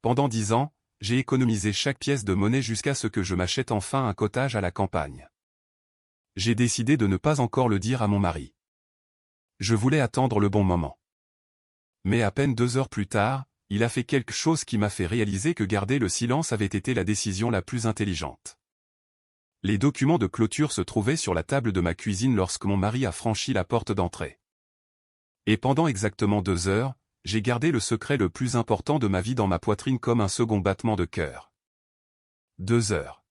Pendant 10 ans, j'ai économisé chaque pièce de monnaie jusqu'à ce que je m'achète enfin un cottage à la campagne. J'ai décidé de ne pas encore le dire à mon mari. Je voulais attendre le bon moment. Mais à peine 2 heures plus tard, il a fait quelque chose qui m'a fait réaliser que garder le silence avait été la décision la plus intelligente. Les documents de clôture se trouvaient sur la table de ma cuisine lorsque mon mari a franchi la porte d'entrée. Et pendant exactement 2 heures, j'ai gardé le secret le plus important de ma vie dans ma poitrine comme un second battement de cœur. 2 heures.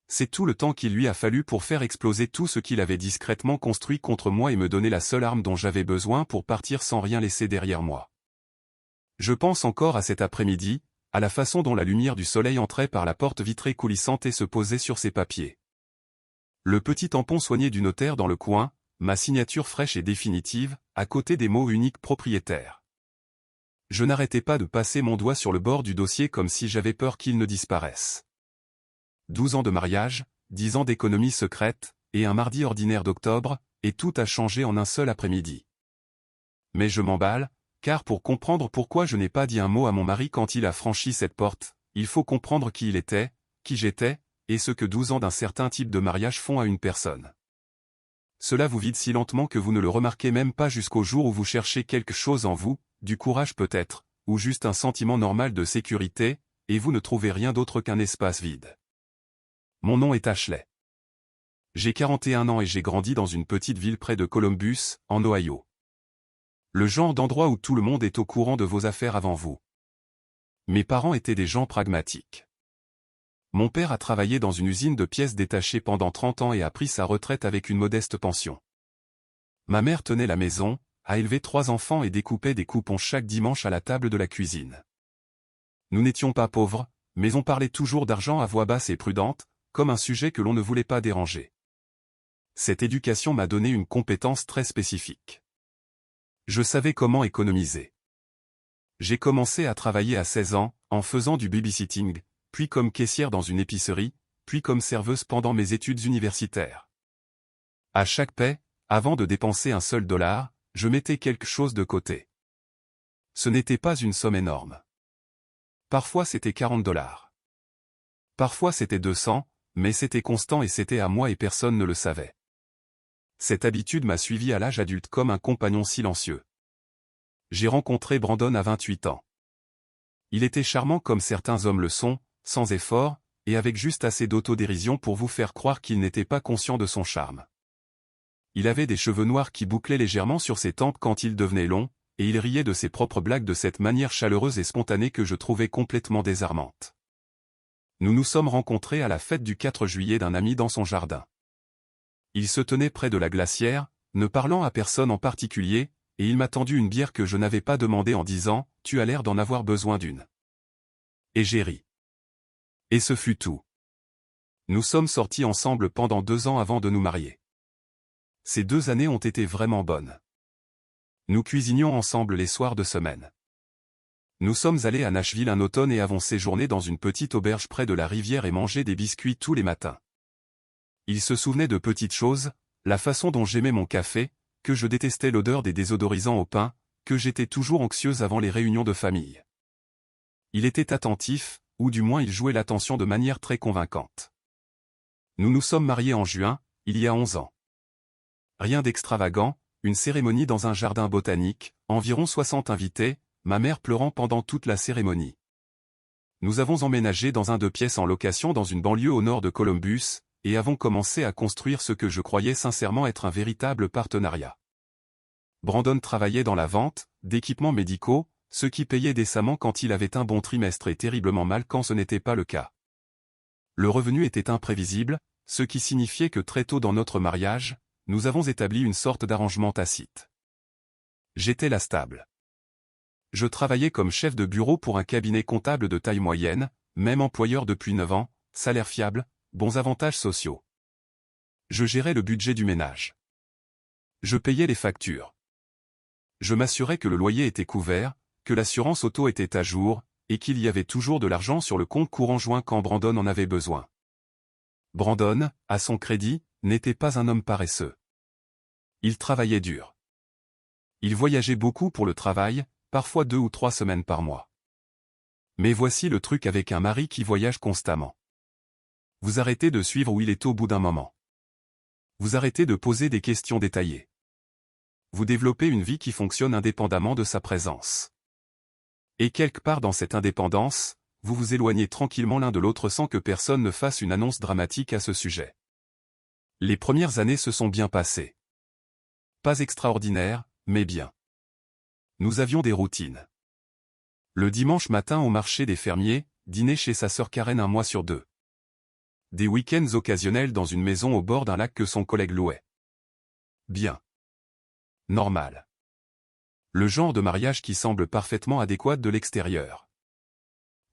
C'est tout le temps qu'il lui a fallu pour faire exploser tout ce qu'il avait discrètement construit contre moi et me donner la seule arme dont j'avais besoin pour partir sans rien laisser derrière moi. Je pense encore à cet après-midi, à la façon dont la lumière du soleil entrait par la porte vitrée coulissante et se posait sur ses papiers. Le petit tampon soigné du notaire dans le coin, ma signature fraîche et définitive, à côté des mots uniques propriétaires. Je n'arrêtais pas de passer mon doigt sur le bord du dossier comme si j'avais peur qu'il ne disparaisse. 12 ans de mariage, 10 ans d'économie secrète, et un mardi ordinaire d'octobre, et tout a changé en un seul après-midi. Mais je m'emballe, car pour comprendre pourquoi je n'ai pas dit un mot à mon mari quand il a franchi cette porte, il faut comprendre qui il était, qui j'étais, et ce que 12 ans d'un certain type de mariage font à une personne. Cela vous vide si lentement que vous ne le remarquez même pas jusqu'au jour où vous cherchez quelque chose en vous, du courage peut-être, ou juste un sentiment normal de sécurité, et vous ne trouvez rien d'autre qu'un espace vide. Mon nom est Ashley. J'ai 41 ans et j'ai grandi dans une petite ville près de Columbus, en Ohio. Le genre d'endroit où tout le monde est au courant de vos affaires avant vous. Mes parents étaient des gens pragmatiques. Mon père a travaillé dans une usine de pièces détachées pendant 30 ans et a pris sa retraite avec une modeste pension. Ma mère tenait la maison, a élevé 3 enfants et découpait des coupons chaque dimanche à la table de la cuisine. Nous n'étions pas pauvres, mais on parlait toujours d'argent à voix basse et prudente, comme un sujet que l'on ne voulait pas déranger. Cette éducation m'a donné une compétence très spécifique. Je savais comment économiser. J'ai commencé à travailler à 16 ans, en faisant du babysitting, puis comme caissière dans une épicerie, puis comme serveuse pendant mes études universitaires. À chaque paie, avant de dépenser un seul dollar, je mettais quelque chose de côté. Ce n'était pas une somme énorme. Parfois c'était 40 dollars. Parfois c'était 200, mais c'était constant et c'était à moi et personne ne le savait. Cette habitude m'a suivi à l'âge adulte comme un compagnon silencieux. J'ai rencontré Brandon à 28 ans. Il était charmant comme certains hommes le sont, sans effort, et avec juste assez d'autodérision pour vous faire croire qu'il n'était pas conscient de son charme. Il avait des cheveux noirs qui bouclaient légèrement sur ses tempes quand ils devenaient longs, et il riait de ses propres blagues de cette manière chaleureuse et spontanée que je trouvais complètement désarmante. Nous nous sommes rencontrés à la fête du 4 juillet d'un ami dans son jardin. Il se tenait près de la glacière, ne parlant à personne en particulier, et il m'a tendu une bière que je n'avais pas demandée en disant « Tu as l'air d'en avoir besoin d'une ». Et j'ai ri. Et ce fut tout. Nous sommes sortis ensemble pendant 2 ans avant de nous marier. Ces 2 années ont été vraiment bonnes. Nous cuisinions ensemble les soirs de semaine. Nous sommes allés à Nashville un automne et avons séjourné dans une petite auberge près de la rivière et mangé des biscuits tous les matins. Il se souvenait de petites choses, la façon dont j'aimais mon café, que je détestais l'odeur des désodorisants au pain, que j'étais toujours anxieuse avant les réunions de famille. Il était attentif, ou du moins il jouait l'attention de manière très convaincante. Nous nous sommes mariés en juin, il y a 11 ans. Rien d'extravagant, une cérémonie dans un jardin botanique, environ 60 invités, ma mère pleurant pendant toute la cérémonie. Nous avons emménagé dans un 2 pièces en location dans une banlieue au nord de Columbus, et avons commencé à construire ce que je croyais sincèrement être un véritable partenariat. Brandon travaillait dans la vente d'équipements médicaux, ce qui payait décemment quand il avait un bon trimestre et terriblement mal quand ce n'était pas le cas. Le revenu était imprévisible, ce qui signifiait que très tôt dans notre mariage, nous avons établi une sorte d'arrangement tacite. J'étais la stable. Je travaillais comme chef de bureau pour un cabinet comptable de taille moyenne, même employeur depuis 9 ans, salaire fiable, bons avantages sociaux. Je gérais le budget du ménage. Je payais les factures. Je m'assurais que le loyer était couvert, que l'assurance auto était à jour, et qu'il y avait toujours de l'argent sur le compte courant joint quand Brandon en avait besoin. Brandon, à son crédit, n'était pas un homme paresseux. Il travaillait dur. Il voyageait beaucoup pour le travail, parfois 2 ou 3 semaines par mois. Mais voici le truc avec un mari qui voyage constamment. Vous arrêtez de suivre où il est au bout d'un moment. Vous arrêtez de poser des questions détaillées. Vous développez une vie qui fonctionne indépendamment de sa présence. Et quelque part dans cette indépendance, vous vous éloignez tranquillement l'un de l'autre sans que personne ne fasse une annonce dramatique à ce sujet. Les premières années se sont bien passées. Pas extraordinaires, mais bien. Nous avions des routines. Le dimanche matin au marché des fermiers, dîner chez sa sœur Karen un mois sur deux. Des week-ends occasionnels dans une maison au bord d'un lac que son collègue louait. Bien. Normal. Le genre de mariage qui semble parfaitement adéquat de l'extérieur.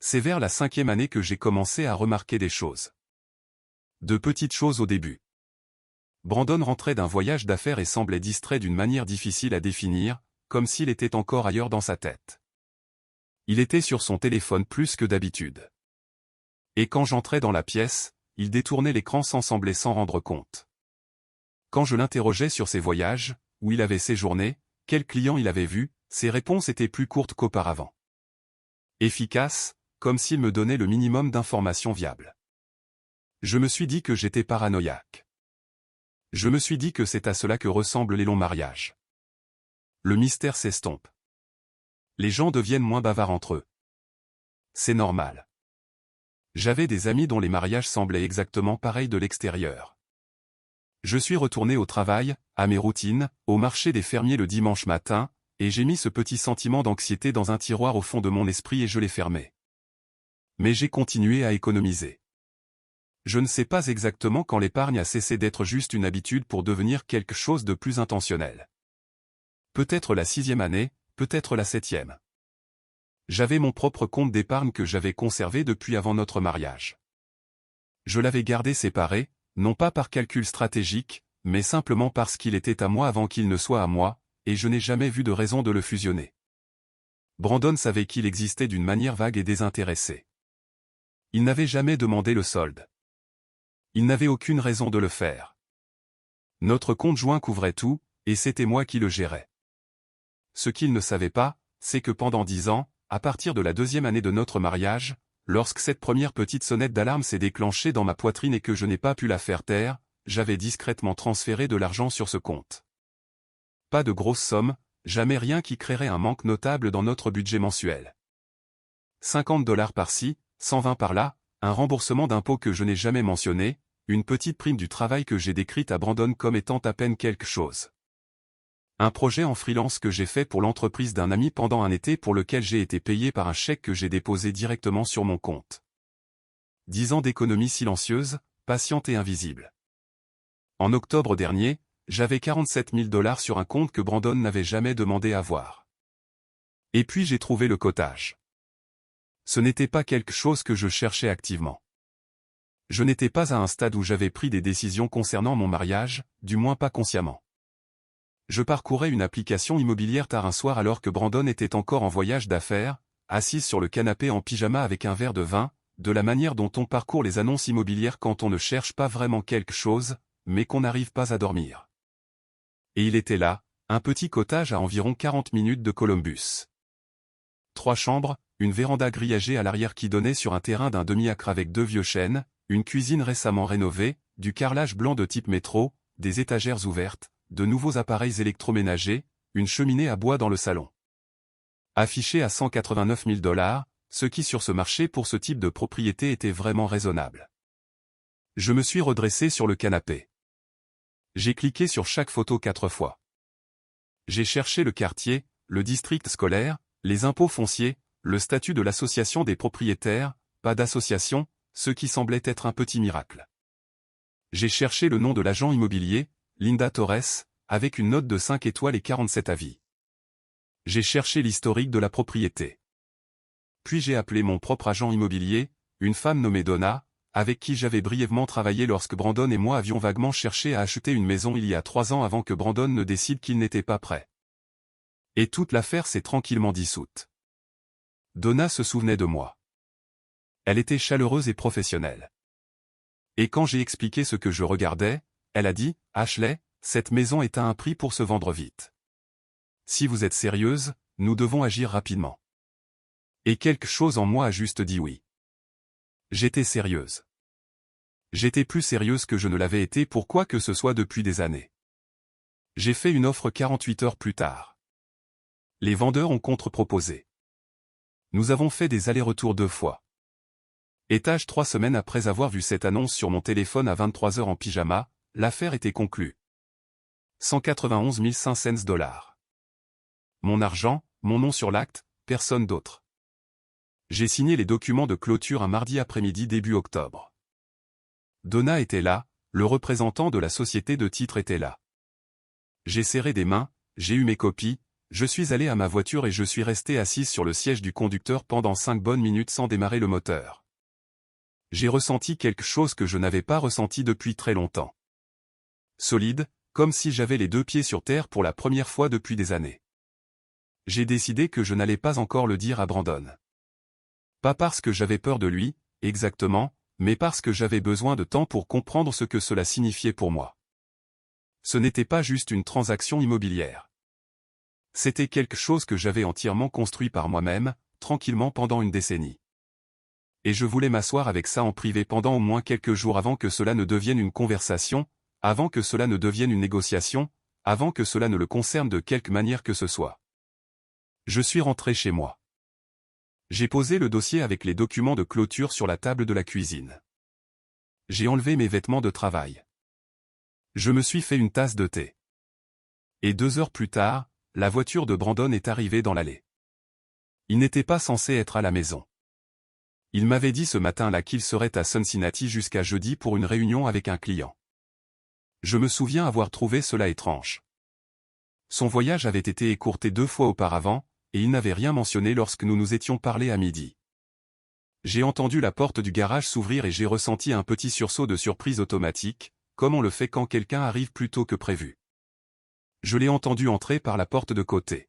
C'est vers la 5e année que j'ai commencé à remarquer des choses. De petites choses au début. Brandon rentrait d'un voyage d'affaires et semblait distrait d'une manière difficile à définir, comme s'il était encore ailleurs dans sa tête. Il était sur son téléphone plus que d'habitude. Et quand j'entrais dans la pièce, il détournait l'écran sans sembler s'en rendre compte. Quand je l'interrogeais sur ses voyages, où il avait séjourné, quels clients il avait vus, ses réponses étaient plus courtes qu'auparavant. Efficaces, comme s'il me donnait le minimum d'informations viables. Je me suis dit que j'étais paranoïaque. Je me suis dit que c'est à cela que ressemblent les longs mariages. Le mystère s'estompe. Les gens deviennent moins bavards entre eux. C'est normal. J'avais des amis dont les mariages semblaient exactement pareils de l'extérieur. Je suis retourné au travail, à mes routines, au marché des fermiers le dimanche matin, et j'ai mis ce petit sentiment d'anxiété dans un tiroir au fond de mon esprit et je l'ai fermé. Mais j'ai continué à économiser. Je ne sais pas exactement quand l'épargne a cessé d'être juste une habitude pour devenir quelque chose de plus intentionnel. Peut-être la 6e année, peut-être la 7e. J'avais mon propre compte d'épargne que j'avais conservé depuis avant notre mariage. Je l'avais gardé séparé, non pas par calcul stratégique, mais simplement parce qu'il était à moi avant qu'il ne soit à moi, et je n'ai jamais vu de raison de le fusionner. Brandon savait qu'il existait d'une manière vague et désintéressée. Il n'avait jamais demandé le solde. Il n'avait aucune raison de le faire. Notre compte joint couvrait tout, et c'était moi qui le gérais. Ce qu'il ne savait pas, c'est que pendant 10 ans, à partir de la 2e année de notre mariage, lorsque cette première petite sonnette d'alarme s'est déclenchée dans ma poitrine et que je n'ai pas pu la faire taire, j'avais discrètement transféré de l'argent sur ce compte. Pas de grosse somme, jamais rien qui créerait un manque notable dans notre budget mensuel. $50 par-ci, 120 par-là, un remboursement d'impôts que je n'ai jamais mentionné, une petite prime du travail que j'ai décrite à Brandon comme étant à peine quelque chose. Un projet en freelance que j'ai fait pour l'entreprise d'un ami pendant un été pour lequel j'ai été payé par un chèque que j'ai déposé directement sur mon compte. 10 ans d'économie silencieuse, patiente et invisible. En octobre dernier, j'avais $47 000 sur un compte que Brandon n'avait jamais demandé à voir. Et puis j'ai trouvé le cotage. Ce n'était pas quelque chose que je cherchais activement. Je n'étais pas à un stade où j'avais pris des décisions concernant mon mariage, du moins pas consciemment. Je parcourais une application immobilière tard un soir alors que Brandon était encore en voyage d'affaires, assise sur le canapé en pyjama avec un verre de vin, de la manière dont on parcourt les annonces immobilières quand on ne cherche pas vraiment quelque chose, mais qu'on n'arrive pas à dormir. Et il était là, un petit cottage à environ 40 minutes de Columbus. 3 chambres, une véranda grillagée à l'arrière qui donnait sur un terrain d'un demi-acre avec 2 vieux chênes, une cuisine récemment rénovée, du carrelage blanc de type métro, des étagères ouvertes, de nouveaux appareils électroménagers, une cheminée à bois dans le salon. Affiché à $189 000, ce qui sur ce marché pour ce type de propriété était vraiment raisonnable. Je me suis redressé sur le canapé. J'ai cliqué sur chaque photo 4 fois. J'ai cherché le quartier, le district scolaire, les impôts fonciers, le statut de l'association des propriétaires, pas d'association, ce qui semblait être un petit miracle. J'ai cherché le nom de l'agent immobilier, Linda Torres, avec une note de 5 étoiles et 47 avis. J'ai cherché l'historique de la propriété. Puis j'ai appelé mon propre agent immobilier, une femme nommée Donna, avec qui j'avais brièvement travaillé lorsque Brandon et moi avions vaguement cherché à acheter une maison il y a 3 ans avant que Brandon ne décide qu'il n'était pas prêt. Et toute l'affaire s'est tranquillement dissoute. Donna se souvenait de moi. Elle était chaleureuse et professionnelle. Et quand j'ai expliqué ce que je regardais, elle a dit, « Ashley, cette maison est à un prix pour se vendre vite. Si vous êtes sérieuse, nous devons agir rapidement. » Et quelque chose en moi a juste dit oui. J'étais sérieuse. J'étais plus sérieuse que je ne l'avais été pour quoi que ce soit depuis des années. J'ai fait une offre 48 heures plus tard. Les vendeurs ont contre-proposé. Nous avons fait des allers-retours 2 fois. Étage 3 semaines après avoir vu cette annonce sur mon téléphone à 23 heures en pyjama, l'affaire était conclue. 191 500 $. Mon argent, mon nom sur l'acte, personne d'autre. J'ai signé les documents de clôture un mardi après-midi début octobre. Donna était là, le représentant de la société de titres était là. J'ai serré des mains, j'ai eu mes copies, je suis allé à ma voiture et je suis resté assise sur le siège du conducteur pendant 5 bonnes minutes sans démarrer le moteur. J'ai ressenti quelque chose que je n'avais pas ressenti depuis très longtemps. Solide, comme si j'avais les 2 pieds sur terre pour la première fois depuis des années. J'ai décidé que je n'allais pas encore le dire à Brandon. Pas parce que j'avais peur de lui, exactement, mais parce que j'avais besoin de temps pour comprendre ce que cela signifiait pour moi. Ce n'était pas juste une transaction immobilière. C'était quelque chose que j'avais entièrement construit par moi-même, tranquillement pendant une décennie. Et je voulais m'asseoir avec ça en privé pendant au moins quelques jours avant que cela ne devienne une conversation, avant que cela ne devienne une négociation, avant que cela ne le concerne de quelque manière que ce soit. Je suis rentré chez moi. J'ai posé le dossier avec les documents de clôture sur la table de la cuisine. J'ai enlevé mes vêtements de travail. Je me suis fait une tasse de thé. Et 2 heures plus tard, la voiture de Brandon est arrivée dans l'allée. Il n'était pas censé être à la maison. Il m'avait dit ce matin-là qu'il serait à Cincinnati jusqu'à jeudi pour une réunion avec un client. Je me souviens avoir trouvé cela étrange. Son voyage avait été écourté 2 fois auparavant, et il n'avait rien mentionné lorsque nous nous étions parlé à midi. J'ai entendu la porte du garage s'ouvrir et j'ai ressenti un petit sursaut de surprise automatique, comme on le fait quand quelqu'un arrive plus tôt que prévu. Je l'ai entendu entrer par la porte de côté.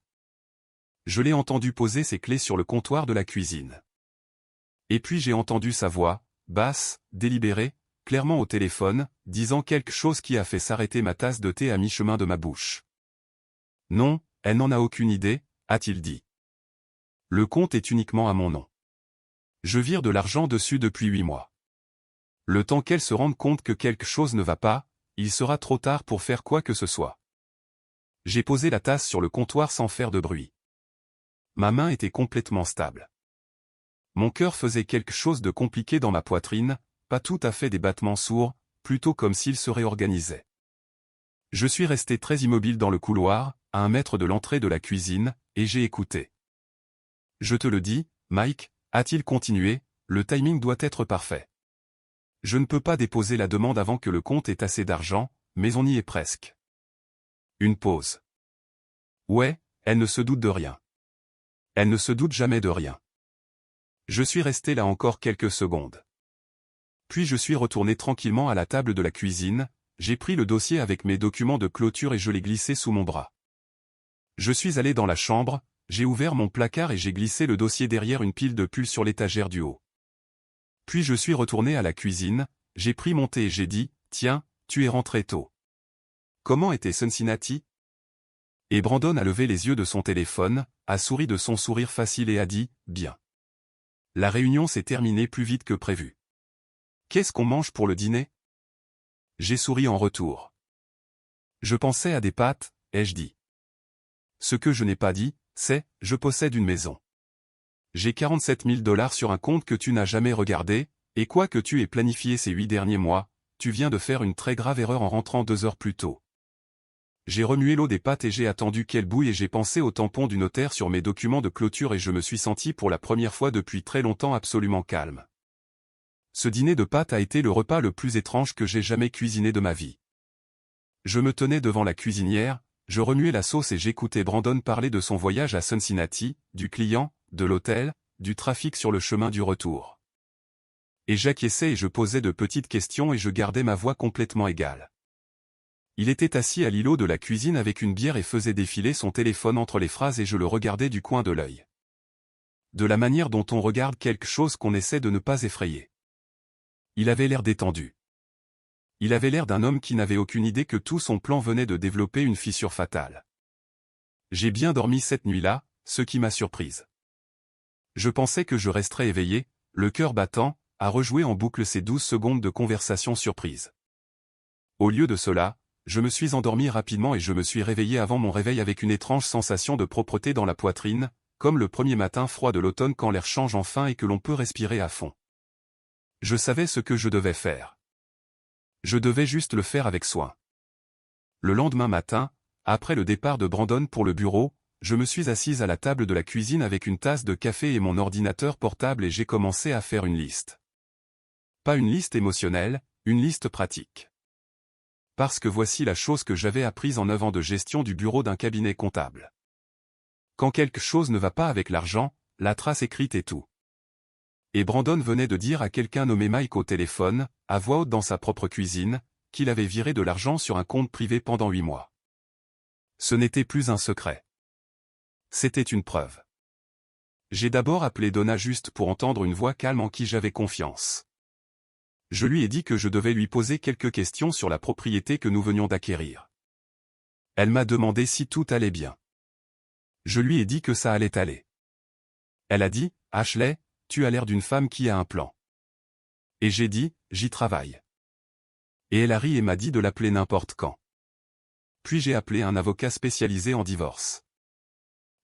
Je l'ai entendu poser ses clés sur le comptoir de la cuisine. Et puis j'ai entendu sa voix, basse, délibérée, clairement au téléphone, disant quelque chose qui a fait s'arrêter ma tasse de thé à mi-chemin de ma bouche. Non, elle n'en a aucune idée, a-t-il dit. Le compte est uniquement à mon nom. Je vire de l'argent dessus depuis 8 mois. Le temps qu'elle se rende compte que quelque chose ne va pas, il sera trop tard pour faire quoi que ce soit. J'ai posé la tasse sur le comptoir sans faire de bruit. Ma main était complètement stable. Mon cœur faisait quelque chose de compliqué dans ma poitrine, pas tout à fait des battements sourds, plutôt comme s'il se réorganisait. Je suis resté très immobile dans le couloir, à 1 mètre de l'entrée de la cuisine, et j'ai écouté. Je te le dis, Mike, a-t-il continué, le timing doit être parfait. Je ne peux pas déposer la demande avant que le compte ait assez d'argent, mais on y est presque. Une pause. Ouais, elle ne se doute de rien. Elle ne se doute jamais de rien. Je suis resté là encore quelques secondes. Puis je suis retourné tranquillement à la table de la cuisine, j'ai pris le dossier avec mes documents de clôture et je l'ai glissé sous mon bras. Je suis allé dans la chambre, j'ai ouvert mon placard et j'ai glissé le dossier derrière une pile de pulls sur l'étagère du haut. Puis je suis retourné à la cuisine, j'ai pris mon thé et j'ai dit, tiens, tu es rentré tôt. Comment était Cincinnati? Et Brandon a levé les yeux de son téléphone, a souri de son sourire facile et a dit, bien. La réunion s'est terminée plus vite que prévu. Qu'est-ce qu'on mange pour le dîner? J'ai souri en retour. Je pensais à des pâtes, ai-je dit. Ce que je n'ai pas dit, c'est, je possède une maison. J'ai 47 000 $ sur un compte que tu n'as jamais regardé, et quoi que tu aies planifié ces 8 derniers mois, tu viens de faire une très grave erreur en rentrant 2 heures plus tôt. J'ai remué l'eau des pâtes et j'ai attendu qu'elle bouille et j'ai pensé au tampon du notaire sur mes documents de clôture et je me suis senti pour la première fois depuis très longtemps absolument calme. Ce dîner de pâtes a été le repas le plus étrange que j'ai jamais cuisiné de ma vie. Je me tenais devant la cuisinière, je remuais la sauce et j'écoutais Brandon parler de son voyage à Cincinnati, du client, de l'hôtel, du trafic sur le chemin du retour. Et j'acquiesçais et je posais de petites questions et je gardais ma voix complètement égale. Il était assis à l'îlot de la cuisine avec une bière et faisait défiler son téléphone entre les phrases et je le regardais du coin de l'œil. De la manière dont on regarde quelque chose qu'on essaie de ne pas effrayer. Il avait l'air détendu. Il avait l'air d'un homme qui n'avait aucune idée que tout son plan venait de développer une fissure fatale. J'ai bien dormi cette nuit-là, ce qui m'a surprise. Je pensais que je resterais éveillé, le cœur battant, à rejouer en boucle ces 12 secondes de conversation surprise. Au lieu de cela, je me suis endormi rapidement et je me suis réveillé avant mon réveil avec une étrange sensation de propreté dans la poitrine, comme le premier matin froid de l'automne quand l'air change enfin et que l'on peut respirer à fond. Je savais ce que je devais faire. Je devais juste le faire avec soin. Le lendemain matin, après le départ de Brandon pour le bureau, je me suis assise à la table de la cuisine avec une tasse de café et mon ordinateur portable et j'ai commencé à faire une liste. Pas une liste émotionnelle, une liste pratique. Parce que voici la chose que j'avais apprise en 9 ans de gestion du bureau d'un cabinet comptable. Quand quelque chose ne va pas avec l'argent, la trace écrite est tout. Et Brandon venait de dire à quelqu'un nommé Mike au téléphone, à voix haute dans sa propre cuisine, qu'il avait viré de l'argent sur un compte privé pendant 8 mois. Ce n'était plus un secret. C'était une preuve. J'ai d'abord appelé Donna juste pour entendre une voix calme en qui j'avais confiance. Je lui ai dit que je devais lui poser quelques questions sur la propriété que nous venions d'acquérir. Elle m'a demandé si tout allait bien. Je lui ai dit que ça allait aller. Elle a dit, « Ashley, tu as l'air d'une femme qui a un plan. » Et j'ai dit, « J'y travaille. » Et elle a ri et m'a dit de l'appeler n'importe quand. Puis j'ai appelé un avocat spécialisé en divorce.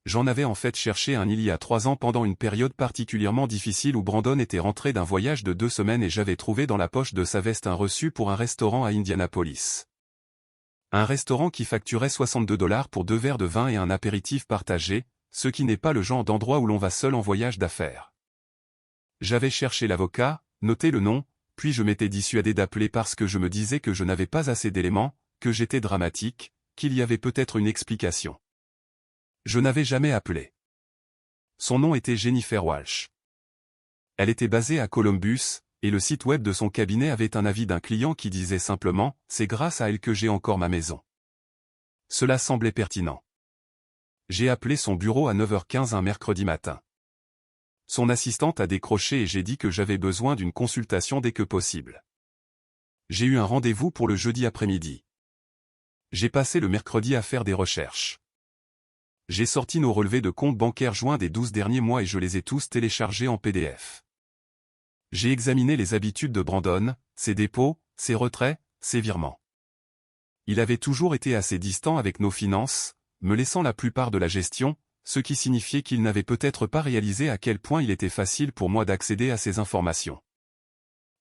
J'en avais en fait cherché un il y a 3 ans pendant une période particulièrement difficile où Brandon était rentré d'un voyage de 2 semaines et j'avais trouvé dans la poche de sa veste un reçu pour un restaurant à Indianapolis. Un restaurant qui facturait $62 pour 2 verres de vin et un apéritif partagé, ce qui n'est pas le genre d'endroit où l'on va seul en voyage d'affaires. J'avais cherché l'avocat, noté le nom, puis je m'étais dissuadé d'appeler parce que je me disais que je n'avais pas assez d'éléments, que j'étais dramatique, qu'il y avait peut-être une explication. Je n'avais jamais appelé. Son nom était Jennifer Walsh. Elle était basée à Columbus, et le site web de son cabinet avait un avis d'un client qui disait simplement « C'est grâce à elle que j'ai encore ma maison ». Cela semblait pertinent. J'ai appelé son bureau à 9h15 un mercredi matin. Son assistante a décroché et j'ai dit que j'avais besoin d'une consultation dès que possible. J'ai eu un rendez-vous pour le jeudi après-midi. J'ai passé le mercredi à faire des recherches. J'ai sorti nos relevés de compte bancaires joints des 12 derniers mois et je les ai tous téléchargés en PDF. J'ai examiné les habitudes de Brandon, ses dépôts, ses retraits, ses virements. Il avait toujours été assez distant avec nos finances, me laissant la plupart de la gestion, ce qui signifiait qu'il n'avait peut-être pas réalisé à quel point il était facile pour moi d'accéder à ces informations.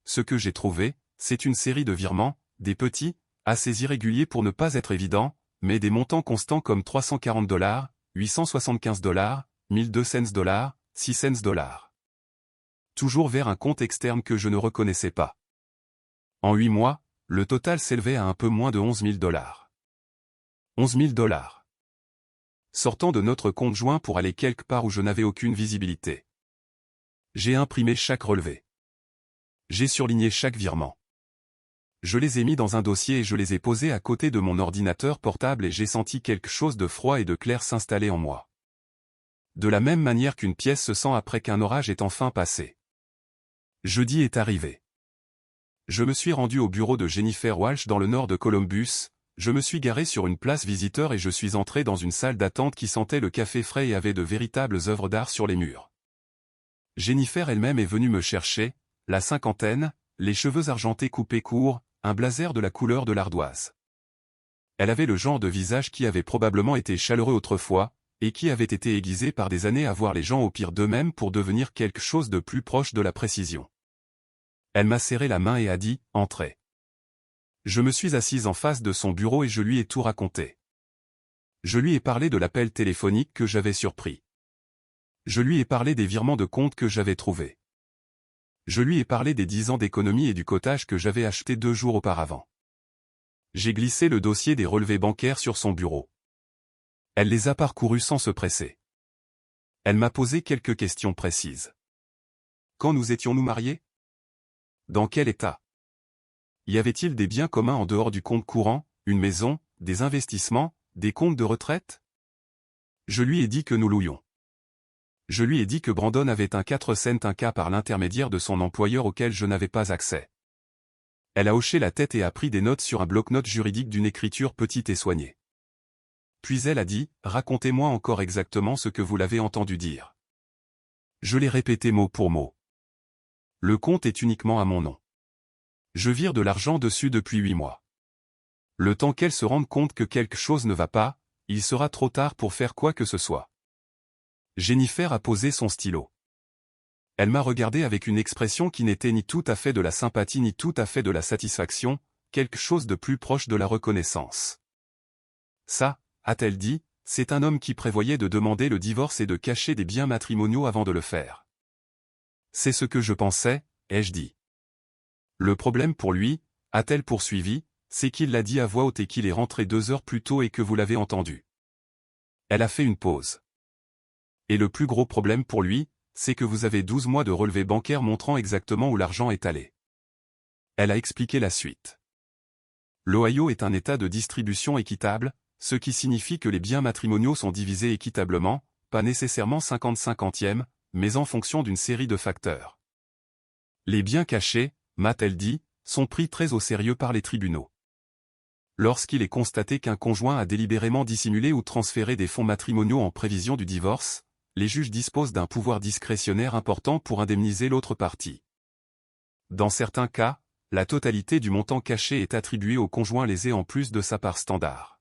Ce que j'ai trouvé, c'est une série de virements, des petits, assez irréguliers pour ne pas être évidents, mais des montants constants comme $340, $875, $1200, $600. Toujours vers un compte externe que je ne reconnaissais pas. En 8 mois, le total s'élevait à un peu moins de $11 000. $11 000. Sortant de notre compte joint pour aller quelque part où je n'avais aucune visibilité. J'ai imprimé chaque relevé. J'ai surligné chaque virement. Je les ai mis dans un dossier et je les ai posés à côté de mon ordinateur portable et j'ai senti quelque chose de froid et de clair s'installer en moi. De la même manière qu'une pièce se sent après qu'un orage est enfin passé. Jeudi est arrivé. Je me suis rendu au bureau de Jennifer Walsh dans le nord de Columbus, je me suis garé sur une place visiteur et je suis entré dans une salle d'attente qui sentait le café frais et avait de véritables œuvres d'art sur les murs. Jennifer elle-même est venue me chercher, la cinquantaine, les cheveux argentés coupés courts, un blazer de la couleur de l'ardoise. Elle avait le genre de visage qui avait probablement été chaleureux autrefois, et qui avait été aiguisé par des années à voir les gens au pire d'eux-mêmes pour devenir quelque chose de plus proche de la précision. Elle m'a serré la main et a dit « Entrez ». Je me suis assise en face de son bureau et je lui ai tout raconté. Je lui ai parlé de l'appel téléphonique que j'avais surpris. Je lui ai parlé des virements de compte que j'avais trouvés. Je lui ai parlé des 10 ans d'économie et du cottage que j'avais acheté 2 jours auparavant. J'ai glissé le dossier des relevés bancaires sur son bureau. Elle les a parcourus sans se presser. Elle m'a posé quelques questions précises. Quand nous étions-nous mariés? Dans quel état? Y avait-il des biens communs en dehors du compte courant, une maison, des investissements, des comptes de retraite? Je lui ai dit que nous louions. Je lui ai dit que Brandon avait un 4 cents un cas par l'intermédiaire de son employeur auquel je n'avais pas accès. Elle a hoché la tête et a pris des notes sur un bloc-notes juridique d'une écriture petite et soignée. Puis elle a dit, « Racontez-moi encore exactement ce que vous l'avez entendu dire. » Je l'ai répété mot pour mot. Le compte est uniquement à mon nom. Je vire de l'argent dessus depuis 8 mois. Le temps qu'elle se rende compte que quelque chose ne va pas, il sera trop tard pour faire quoi que ce soit. Jennifer a posé son stylo. Elle m'a regardé avec une expression qui n'était ni tout à fait de la sympathie ni tout à fait de la satisfaction, quelque chose de plus proche de la reconnaissance. Ça, a-t-elle dit, c'est un homme qui prévoyait de demander le divorce et de cacher des biens matrimoniaux avant de le faire. C'est ce que je pensais, ai-je dit. Le problème pour lui, a-t-elle poursuivi, c'est qu'il l'a dit à voix haute et qu'il est rentré 2 heures plus tôt et que vous l'avez entendu. Elle a fait une pause. Et le plus gros problème pour lui, c'est que vous avez 12 mois de relevés bancaires montrant exactement où l'argent est allé. Elle a expliqué la suite. L'Ohio est un État de distribution équitable, ce qui signifie que les biens matrimoniaux sont divisés équitablement, pas nécessairement 50-50e, mais en fonction d'une série de facteurs. Les biens cachés, m'a-t-elle dit, sont pris très au sérieux par les tribunaux. Lorsqu'il est constaté qu'un conjoint a délibérément dissimulé ou transféré des fonds matrimoniaux en prévision du divorce, les juges disposent d'un pouvoir discrétionnaire important pour indemniser l'autre partie. Dans certains cas, la totalité du montant caché est attribuée au conjoint lésé en plus de sa part standard.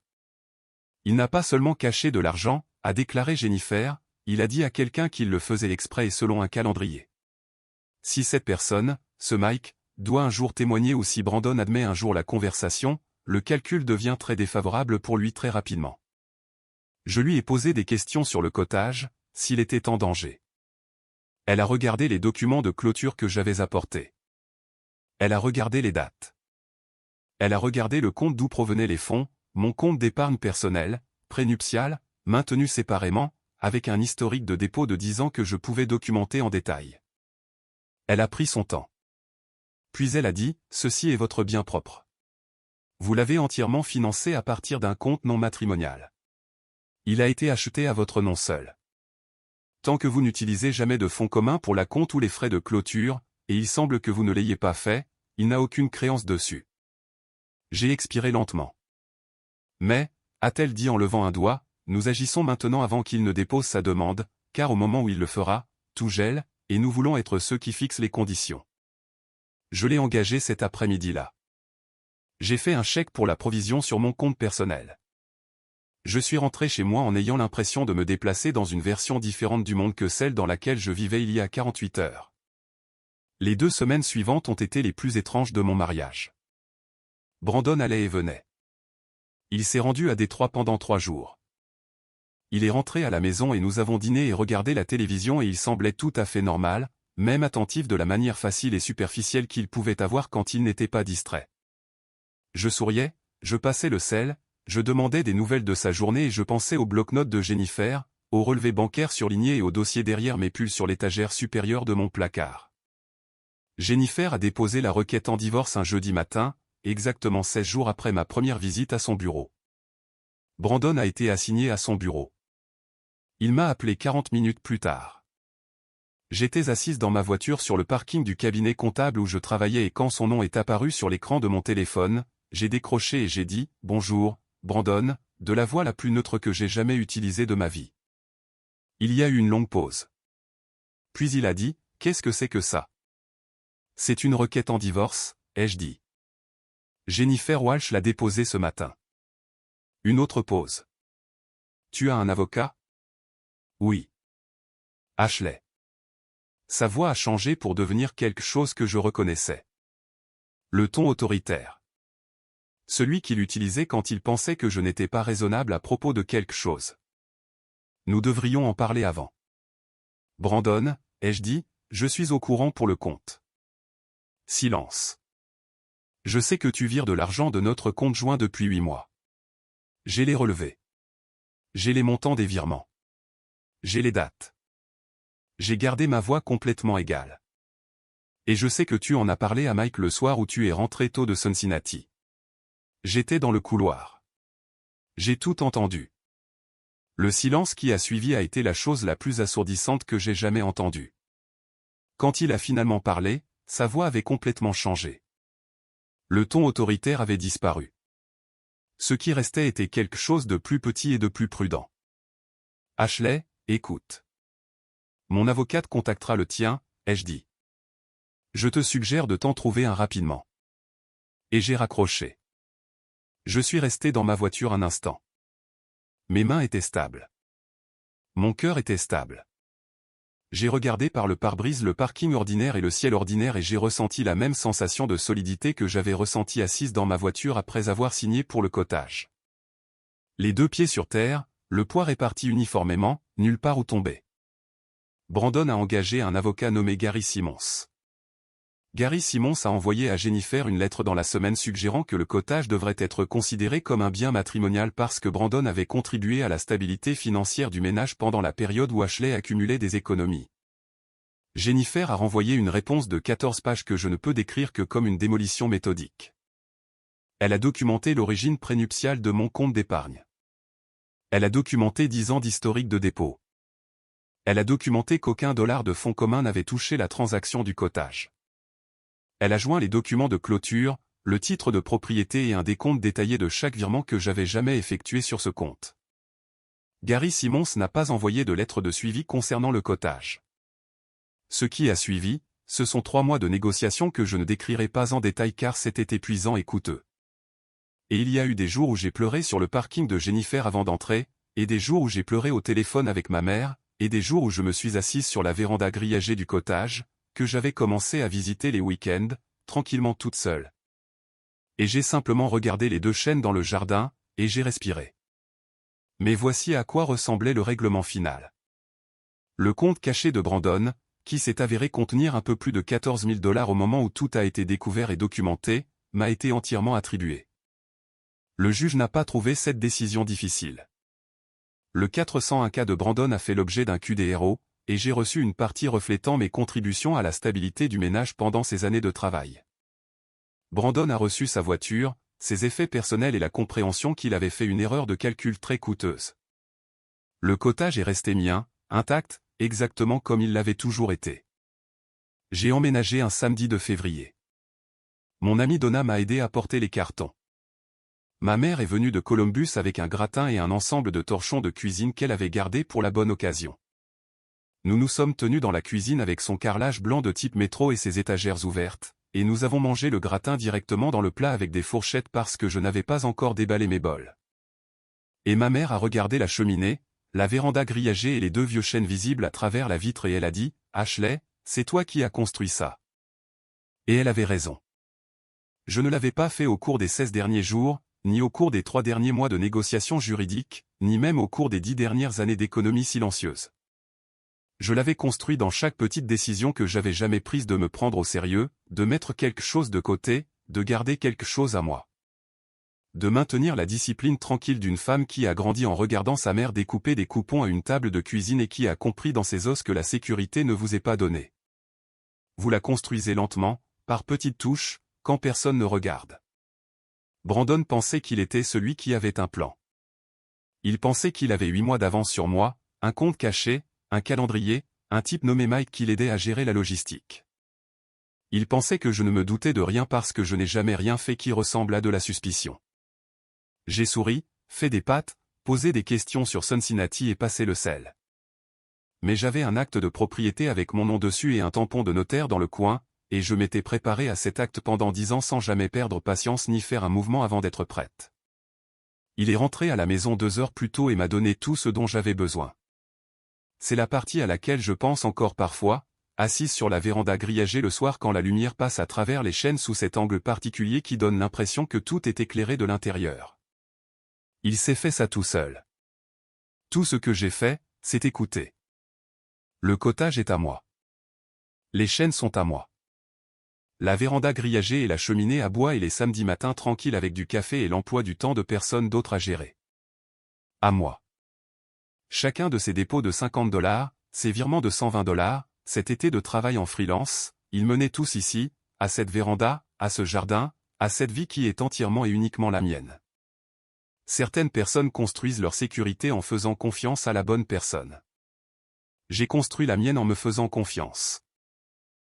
Il n'a pas seulement caché de l'argent, a déclaré Jennifer, il a dit à quelqu'un qu'il le faisait exprès et selon un calendrier. Si cette personne, ce Mike, doit un jour témoigner ou si Brandon admet un jour la conversation, le calcul devient très défavorable pour lui très rapidement. Je lui ai posé des questions sur le cottage, s'il était en danger. Elle a regardé les documents de clôture que j'avais apportés. Elle a regardé les dates. Elle a regardé le compte d'où provenaient les fonds, mon compte d'épargne personnelle, prénuptial, maintenu séparément, avec un historique de dépôt de 10 ans que je pouvais documenter en détail. Elle a pris son temps. Puis elle a dit, ceci est votre bien propre. Vous l'avez entièrement financé à partir d'un compte non matrimonial. Il a été acheté à votre nom seul. Tant que vous n'utilisez jamais de fonds communs pour la compte ou les frais de clôture, et il semble que vous ne l'ayez pas fait, il n'a aucune créance dessus. J'ai expiré lentement. Mais, a-t-elle dit en levant un doigt, nous agissons maintenant avant qu'il ne dépose sa demande, car au moment où il le fera, tout gèle, et nous voulons être ceux qui fixent les conditions. Je l'ai engagé cet après-midi-là. J'ai fait un chèque pour la provision sur mon compte personnel. Je suis rentré chez moi en ayant l'impression de me déplacer dans une version différente du monde que celle dans laquelle je vivais il y a 48 heures. Les 2 semaines suivantes ont été les plus étranges de mon mariage. Brandon allait et venait. Il s'est rendu à Détroit pendant 3 jours. Il est rentré à la maison et nous avons dîné et regardé la télévision et il semblait tout à fait normal, même attentif de la manière facile et superficielle qu'il pouvait avoir quand il n'était pas distrait. Je souriais, je passais le sel, je demandais des nouvelles de sa journée et je pensais au bloc-notes de Jennifer, au relevé bancaire surligné et au dossier derrière mes pulls sur l'étagère supérieure de mon placard. Jennifer a déposé la requête en divorce un jeudi matin, exactement 16 jours après ma première visite à son bureau. Brandon a été assigné à son bureau. Il m'a appelé 40 minutes plus tard. J'étais assise dans ma voiture sur le parking du cabinet comptable où je travaillais et quand son nom est apparu sur l'écran de mon téléphone, j'ai décroché et j'ai dit « Bonjour, Brandon », de la voix la plus neutre que j'ai jamais utilisée de ma vie. Il y a eu une longue pause. Puis il a dit « Qu'est-ce que c'est que ça ?» « C'est une requête en divorce, ai-je dit. Jennifer Walsh l'a déposée ce matin. Une autre pause. Tu as un avocat? Oui. Ashley. Sa voix a changé pour devenir quelque chose que je reconnaissais. Le ton autoritaire. Celui qu'il utilisait quand il pensait que je n'étais pas raisonnable à propos de quelque chose. Nous devrions en parler avant. Brandon, ai-je dit, je suis au courant pour le compte. Silence. Je sais que tu vires de l'argent de notre compte joint depuis 8 mois. J'ai les relevés. J'ai les montants des virements. J'ai les dates. J'ai gardé ma voix complètement égale. Et je sais que tu en as parlé à Mike le soir où tu es rentré tôt de Cincinnati. J'étais dans le couloir. J'ai tout entendu. Le silence qui a suivi a été la chose la plus assourdissante que j'ai jamais entendue. Quand il a finalement parlé, sa voix avait complètement changé. Le ton autoritaire avait disparu. Ce qui restait était quelque chose de plus petit et de plus prudent. Ashley, écoute. Mon avocate contactera le tien, ai-je dit. Je te suggère de t'en trouver un rapidement. Et j'ai raccroché. Je suis resté dans ma voiture un instant. Mes mains étaient stables. Mon cœur était stable. J'ai regardé par le pare-brise le parking ordinaire et le ciel ordinaire et j'ai ressenti la même sensation de solidité que j'avais ressentie assise dans ma voiture après avoir signé pour le cotage. Les deux pieds sur terre, le poids réparti uniformément, nulle part où tomber. Brandon a engagé un avocat nommé Gary Simmons. Gary Simmons a envoyé à Jennifer une lettre dans la semaine suggérant que le cotage devrait être considéré comme un bien matrimonial parce que Brandon avait contribué à la stabilité financière du ménage pendant la période où Ashley accumulait des économies. Jennifer a renvoyé une réponse de 14 pages que je ne peux décrire que comme une démolition méthodique. Elle a documenté l'origine prénuptiale de mon compte d'épargne. Elle a documenté 10 ans d'historique de dépôt. Elle a documenté qu'aucun dollar de fonds communs n'avait touché la transaction du cotage. Elle a joint les documents de clôture, le titre de propriété et un décompte détaillé de chaque virement que j'avais jamais effectué sur ce compte. Gary Simmons n'a pas envoyé de lettre de suivi concernant le cotage. Ce qui a suivi, ce sont 3 mois de négociations que je ne décrirai pas en détail car c'était épuisant et coûteux. Et il y a eu des jours où j'ai pleuré sur le parking de Jennifer avant d'entrer, et des jours où j'ai pleuré au téléphone avec ma mère, et des jours où je me suis assise sur la véranda grillagée du cotage, que j'avais commencé à visiter les week-ends, tranquillement toute seule. Et j'ai simplement regardé les 2 chênes dans le jardin, et j'ai respiré. Mais voici à quoi ressemblait le règlement final. Le compte caché de Brandon, qui s'est avéré contenir un peu plus de 14 000 $ au moment où tout a été découvert et documenté, m'a été entièrement attribué. Le juge n'a pas trouvé cette décision difficile. Le 401K de Brandon a fait l'objet d'un QDRO, et j'ai reçu une partie reflétant mes contributions à la stabilité du ménage pendant ces années de travail. Brandon a reçu sa voiture, ses effets personnels et la compréhension qu'il avait fait une erreur de calcul très coûteuse. Le cotage est resté mien, intact, exactement comme il l'avait toujours été. J'ai emménagé un samedi de février. Mon ami Donna m'a aidé à porter les cartons. Ma mère est venue de Columbus avec un gratin et un ensemble de torchons de cuisine qu'elle avait gardés pour la bonne occasion. Nous nous sommes tenus dans la cuisine avec son carrelage blanc de type métro et ses étagères ouvertes, et nous avons mangé le gratin directement dans le plat avec des fourchettes parce que je n'avais pas encore déballé mes bols. Et ma mère a regardé la cheminée, la véranda grillagée et les 2 vieux chênes visibles à travers la vitre et elle a dit, « Ashley, c'est toi qui as construit ça. » Et elle avait raison. Je ne l'avais pas fait au cours des 16 derniers jours, ni au cours des 3 derniers mois de négociations juridiques, ni même au cours des 10 dernières années d'économie silencieuse. Je l'avais construit dans chaque petite décision que j'avais jamais prise de me prendre au sérieux, de mettre quelque chose de côté, de garder quelque chose à moi. De maintenir la discipline tranquille d'une femme qui a grandi en regardant sa mère découper des coupons à une table de cuisine et qui a compris dans ses os que la sécurité ne vous est pas donnée. Vous la construisez lentement, par petites touches, quand personne ne regarde. Brandon pensait qu'il était celui qui avait un plan. Il pensait qu'il avait 8 mois d'avance sur moi, un compte caché, un calendrier, un type nommé Mike qui l'aidait à gérer la logistique. Il pensait que je ne me doutais de rien parce que je n'ai jamais rien fait qui ressemble à de la suspicion. J'ai souri, fait des pâtes, posé des questions sur Cincinnati et passé le sel. Mais j'avais un acte de propriété avec mon nom dessus et un tampon de notaire dans le coin, et je m'étais préparé à cet acte pendant 10 ans sans jamais perdre patience ni faire un mouvement avant d'être prête. Il est rentré à la maison 2 heures plus tôt et m'a donné tout ce dont j'avais besoin. C'est la partie à laquelle je pense encore parfois, assise sur la véranda grillagée le soir quand la lumière passe à travers les chênes sous cet angle particulier qui donne l'impression que tout est éclairé de l'intérieur. Il s'est fait ça tout seul. Tout ce que j'ai fait, c'est écouter. Le cotage est à moi. Les chênes sont à moi. La véranda grillagée et la cheminée à bois et les samedis matins tranquilles avec du café et l'emploi du temps de personnes d'autres à gérer. À moi. Chacun de ces dépôts de 50 $, ces virements de 120 $, cet été de travail en freelance, ils menaient tous ici, à cette véranda, à ce jardin, à cette vie qui est entièrement et uniquement la mienne. Certaines personnes construisent leur sécurité en faisant confiance à la bonne personne. J'ai construit la mienne en me faisant confiance.